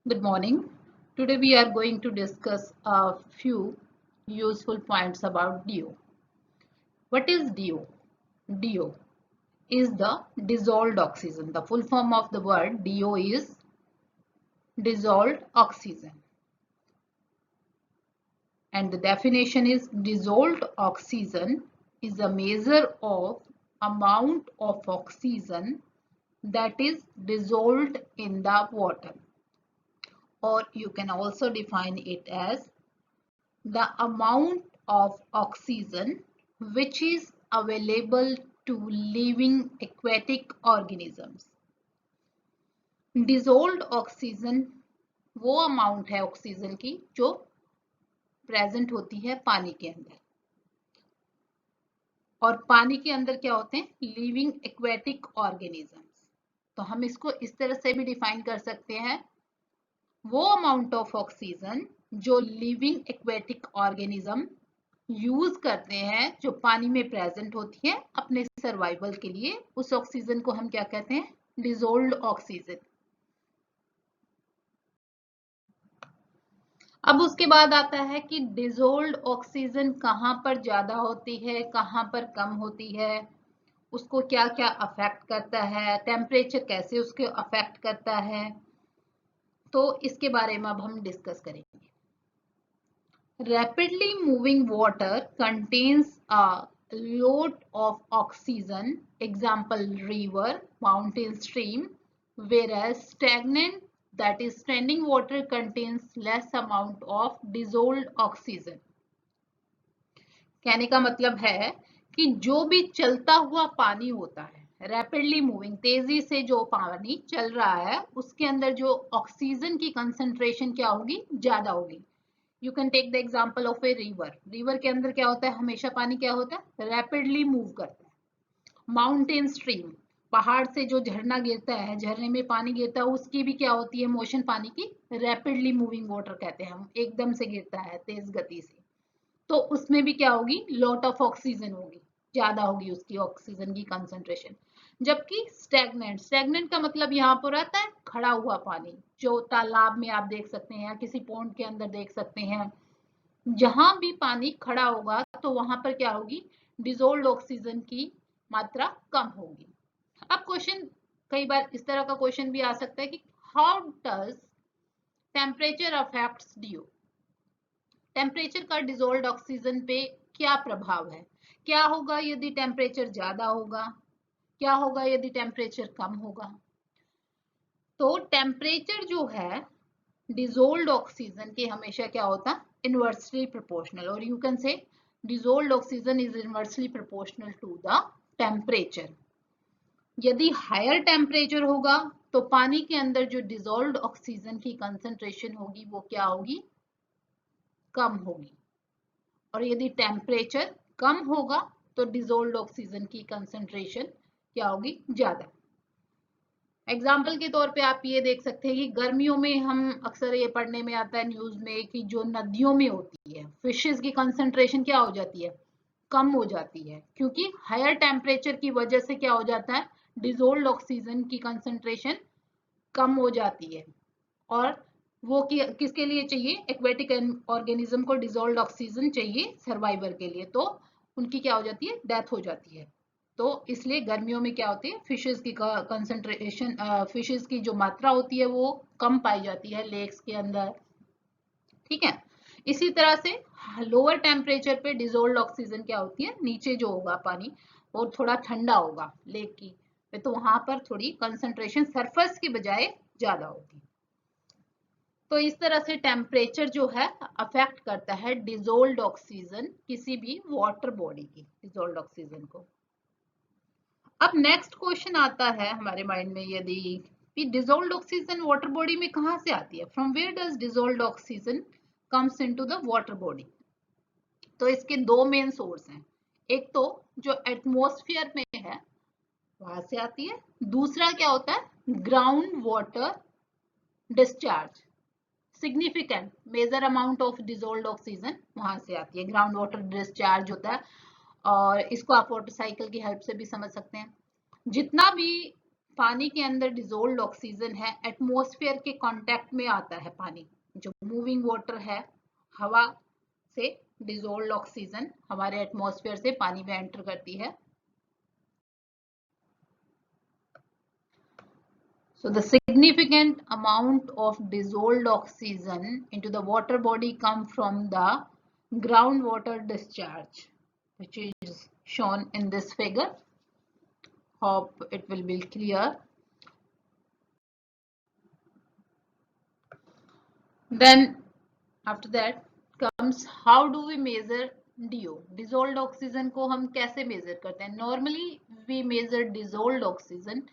Good morning. Today we are going to discuss a few useful points about DO. What is DO? DO is the dissolved oxygen. The full form of the word DO is dissolved oxygen. And the definition is dissolved oxygen is a measure of amount of oxygen that is dissolved in the water. Or you can also define it as the amount of oxygen which is available to living aquatic organisms. Dissolved oxygen वो amount है oxygen की जो present होती है पानी के अंदर, और पानी के अंदर क्या होते हैं? Living aquatic organisms. तो हम इसको इस तरह से भी डिफाइन कर सकते हैं, वो अमाउंट ऑफ ऑक्सीजन जो लिविंग एक्वेटिक ऑर्गेनिज्म यूज करते हैं, जो पानी में प्रेजेंट होती है अपने सर्वाइवल के लिए, उस ऑक्सीजन को हम क्या कहते हैं? डिसोल्व्ड ऑक्सीजन. अब उसके बाद आता है कि डिसोल्व्ड ऑक्सीजन कहाँ पर ज्यादा होती है, कहाँ पर कम होती है, उसको क्या क्या अफेक्ट करता है, टेम्परेचर कैसे उसको अफेक्ट करता है. तो इसके बारे में अब हम डिस्कस करेंगे. Rapidly moving water contains a lot of oxygen, example river, mountain stream, whereas stagnant, that is standing water, contains less amount of dissolved oxygen. कहने का मतलब है कि जो भी चलता हुआ पानी होता है, रैपिडली मूविंग, तेजी से जो पानी चल रहा है, उसके अंदर जो ऑक्सीजन की कंसंट्रेशन क्या होगी? ज्यादा होगी. You can take the example of a river. River के अंदर क्या होता है? हमेशा पानी क्या होता है? रैपिडली मूव करता है. माउंटेन स्ट्रीम, पहाड़ से जो झरना गिरता है, झरने में पानी गिरता है, उसकी भी क्या होती है? मोशन पानी की. रैपिडली मूविंग वाटर कहते हैं हम, एकदम से गिरता है तेज गति से. तो उसमें भी क्या होगी? लॉट ऑफ ऑक्सीजन होगी, ज्यादा होगी उसकी ऑक्सीजन की कंसंट्रेशन. जबकि स्टैग्नेंट, स्टैग्नेंट का मतलब यहाँ पर आता है खड़ा हुआ पानी, जो तालाब में आप देख सकते हैं या किसी पॉन्ड के अंदर देख सकते हैं. जहां भी पानी खड़ा होगा तो वहां पर क्या होगी? डिसोल्व्ड ऑक्सीजन की मात्रा कम होगी. अब क्वेश्चन, कई बार इस तरह का क्वेश्चन भी आ सकता है कि how does temperature affects DO. Temperature का डिसोल्व्ड ऑक्सीजन पे क्या प्रभाव है? क्या होगा यदि टेम्परेचर ज्यादा होगा? क्या होगा यदि टेम्परेचर कम होगा? तो टेम्परेचर जो है डिसोल्व्ड ऑक्सीजन के हमेशा क्या होता है? Inversely proportional. और you can say dissolved oxygen is inversely proportional to the temperature. यदि हायर टेम्परेचर होगा तो पानी के अंदर जो डिसोल्व्ड ऑक्सीजन की कंसंट्रेशन होगी वो क्या होगी? कम होगी. और यदि टेम्परेचर कम होगा तो डिसोल्व्ड ऑक्सीजन की कंसंट्रेशन क्या होगी? ज्यादा. एग्जाम्पल के तौर पे आप ये देख सकते हैं कि गर्मियों में हम अक्सर ये पढ़ने में आता है न्यूज में कि जो नदियों में होती है फिशेस की कंसंट्रेशन क्या हो जाती है? कम हो जाती है, क्योंकि हायर टेम्परेचर की वजह से क्या हो जाता है? डिसोल्व्ड ऑक्सीजन की कंसंट्रेशन कम हो जाती है. और वो किसके लिए चाहिए? एक्वेटिक ऑर्गेनिज्म को डिसोल्व्ड ऑक्सीजन चाहिए सर्वाइवल के लिए. तो उनकी क्या हो जाती है? डेथ हो जाती है. तो इसलिए गर्मियों में क्या होती है? फिशेस की कंसंट्रेशन, फिशेस की जो मात्रा होती है वो कम पाई जाती है लेक्स के अंदर. ठीक है. इसी तरह से लोअर टेम्परेचर पे डिसोल्व्ड ऑक्सीजन क्या होती है? नीचे जो होगा पानी वो थोड़ा ठंडा होगा लेक की, तो वहां पर थोड़ी कंसंट्रेशन सरफेस की बजाय ज्यादा होगी. तो इस तरह से टेम्परेचर जो है अफेक्ट करता है डिसोल्व्ड ऑक्सीजन, किसी भी वाटर बॉडी की डिसोल्व्ड ऑक्सीजन को. अब नेक्स्ट क्वेश्चन आता है हमारे माइंड में, यदि डिसोल्व्ड ऑक्सीजन वाटर बॉडी में कहां से आती है? From where does dissolved oxygen comes into the water body? तो इसके दो मेन सोर्स हैं. एक तो जो एटमॉस्फेयर में है वहां से आती है. दूसरा क्या होता है? Ground water discharge, significant major amount of dissolved oxygen वहां से आती है. ग्राउंड वाटर डिस्चार्ज होता है, और इसको आप वाटर साइकिल की हेल्प से भी समझ सकते हैं. जितना भी पानी के अंदर डिजोल्ड ऑक्सीजन है, एटमॉस्फेयर के कांटेक्ट में आता है पानी, जो मूविंग वाटर है, हवा से डिजोल्ड ऑक्सीजन हमारे एटमॉस्फेयर से पानी में एंटर करती है। So the significant amount of dissolved oxygen into the water body come from the groundwater discharge, which is shown in this figure. Hope it will be clear. Then after that comes how do we measure DO? Dissolved oxygen को हम कैसे measure करते हैं? Normally we measure dissolved oxygen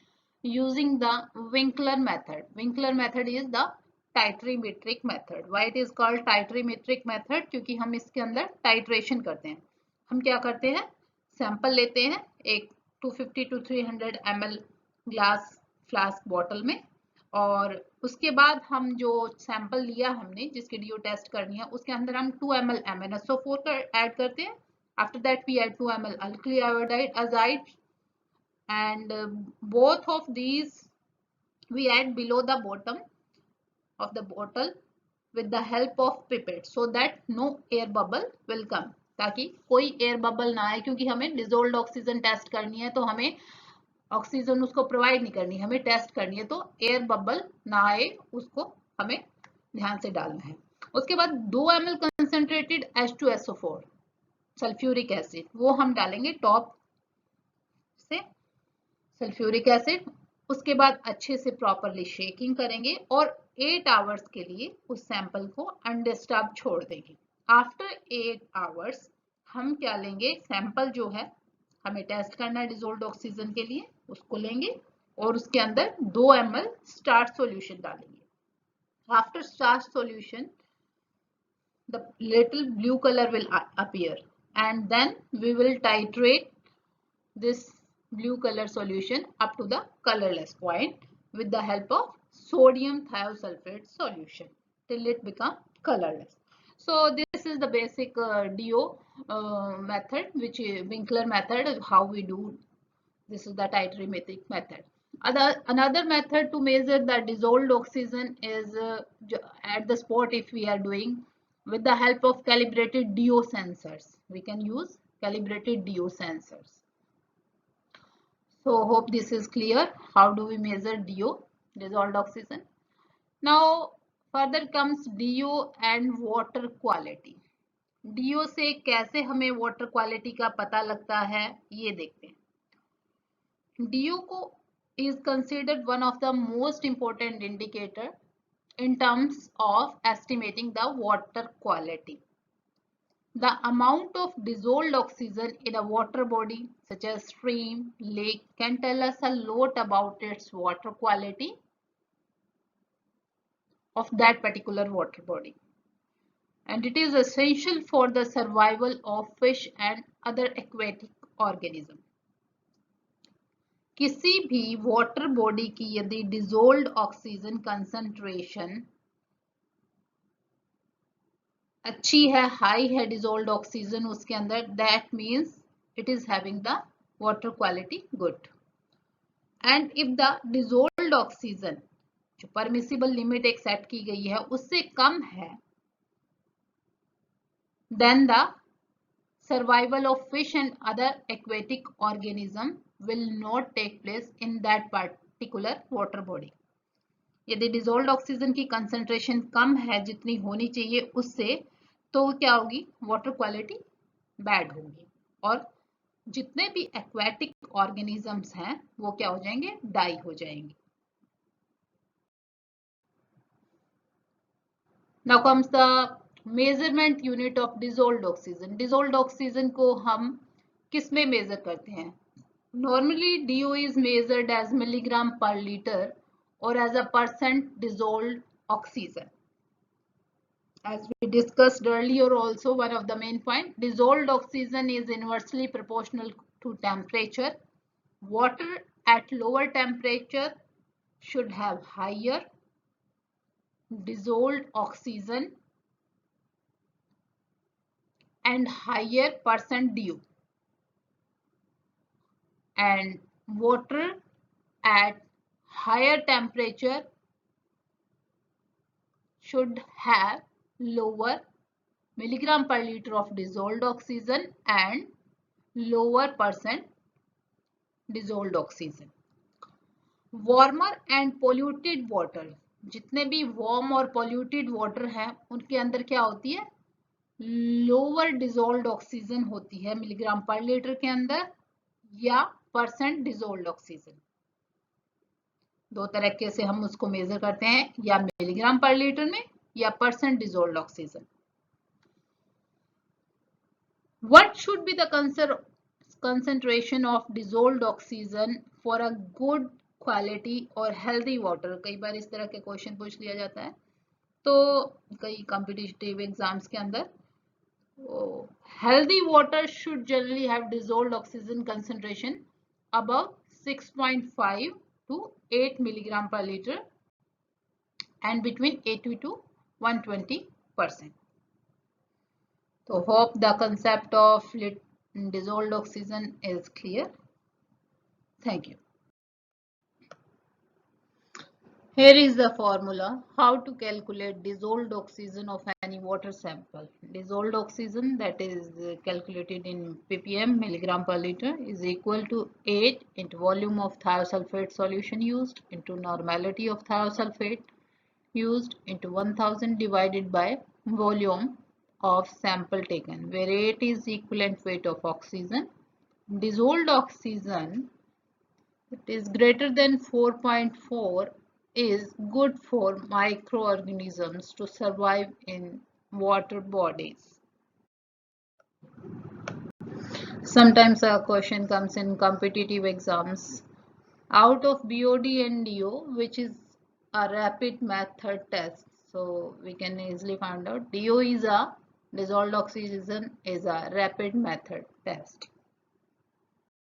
using the Winkler method. Winkler method is the titrimetric method. Why it is called titrimetric method? क्योंकि हम इसके अंदर titration करते हैं। हम क्या करते हैं? सैंपल लेते हैं एक 250 to 300 ml glass flask bottle में, और उसके बाद हम जो सैंपल लिया हमने जिसके डीओ टेस्ट करनी है उसके अंदर हम 2 ml MnSO4 ऐड करते हैं. After that we add 2 ml alkali iodide azide, and both of these we add below the bottom of the bottle with the help of pipette so that no air bubble will come, ताकि कोई air bubble ना आए, क्योंकि हमें dissolved oxygen test करनी है तो हमें ऑक्सीजन उसको प्रोवाइड नहीं करनी, हमें टेस्ट करनी है, तो एयर बबल ना आए उसको हमें ध्यान से डालना है. उसके बाद 2 ml concentrated H2SO4 sulphuric acid वो हम डालेंगे टॉप से सल्फ्यूरिक एसिड. उसके बाद अच्छे से प्रॉपरली शेकिंग करेंगे और 8 आवर्स के लिए उस सैंपल को अनडिस्टर्ब छोड़ देंगे. आफ्टर 8 आवर्स हम क्या लेंगे, सैंपल जो है हमें टेस्ट करना है डिजोल्ड ऑक्सीजन के लिए, उसको लेंगे और उसके अंदर 2 ml स्टार्च सॉल्यूशन डालेंगे. After starch solution the little blue color will appear, and then we will titrate this blue color solution up to the colorless point with the help of sodium thiosulfate solution till it become colorless. So this is the basic DO method, which is Winkler method, how we do. This is the titrimetric method. Another method to measure the dissolved oxygen is at the spot, if we are doing with the help of calibrated DO sensors. We can use calibrated DO sensors. So hope this is clear. How do we measure DO, dissolved oxygen? Now further comes DO and water quality. DO से कैसे हमें water quality का पता लगता है ये देखते हैं. DO is considered one of the most important indicator in terms of estimating the water quality. The amount of dissolved oxygen in a water body such as stream, lake can tell us a lot about its water quality of that particular water body. And it is essential for the survival of fish and other aquatic organisms. किसी भी water body की यदि dissolved oxygen concentration अच्छी है, high है dissolved oxygen उसके अंदर, that means it is having the water quality good. And if the dissolved oxygen जो परमिसिबल लिमिट एक सेट की गई है उससे कम है, then the survival of fish and other aquatic organism will not take place in that particular water body. यदि dissolved oxygen की concentration कम है जितनी होनी चाहिए उससे, तो क्या होगी, water quality bad होगी और जितने भी aquatic organisms हैं वो क्या हो जाएंगे, die हो जाएंगे. Now comes the measurement unit of dissolved oxygen. Dissolved oxygen को हम किस में मेजर करते हैं? Normally DO is measured as milligram per litre और as a percent dissolved oxygen. As we discussed earlier also, one of the main point, dissolved oxygen is inversely proportional to temperature. Water at lower temperature should have higher dissolved oxygen and higher percent DO, and water at higher temperature should have lower milligram per liter of dissolved oxygen and lower percent dissolved oxygen. Warmer and polluted water, जितने भी warm और polluted water हैं उनके अंदर क्या होती है, lower dissolved oxygen होती है मिलीग्राम पर लीटर के अंदर या परसेंट डिजोल्व्ड ऑक्सीजन। दो तरीके से हम उसको मेजर करते हैं, या मिलीग्राम पर लीटर में या percent dissolved oxygen. What should be the concentration of dissolved oxygen for a good quality और हेल्दी वाटर। कई बार इस तरह के क्वेश्चन पूछ लिया जाता है तो कई कॉम्पिटिटिव एग्जाम्स के अंदर। Healthy water should generally have dissolved oxygen concentration above 6.5 to 8 milligram per liter and between 80 to 120%. So hope the concept of dissolved oxygen is clear. Thank you. Here is the formula how to calculate dissolved oxygen of any water sample. Dissolved oxygen, that is calculated in ppm, milligram per liter, is equal to 8 into volume of thiosulfate solution used into normality of thiosulfate used into 1000 divided by volume of sample taken, where 8 is equivalent weight of oxygen. Dissolved oxygen, it is greater than 4.4, is good for microorganisms to survive in water bodies. Sometimes a question comes in competitive exams. Out of BOD and DO, which is a rapid method test, so we can easily find out DO is a dissolved oxygen is a rapid method test.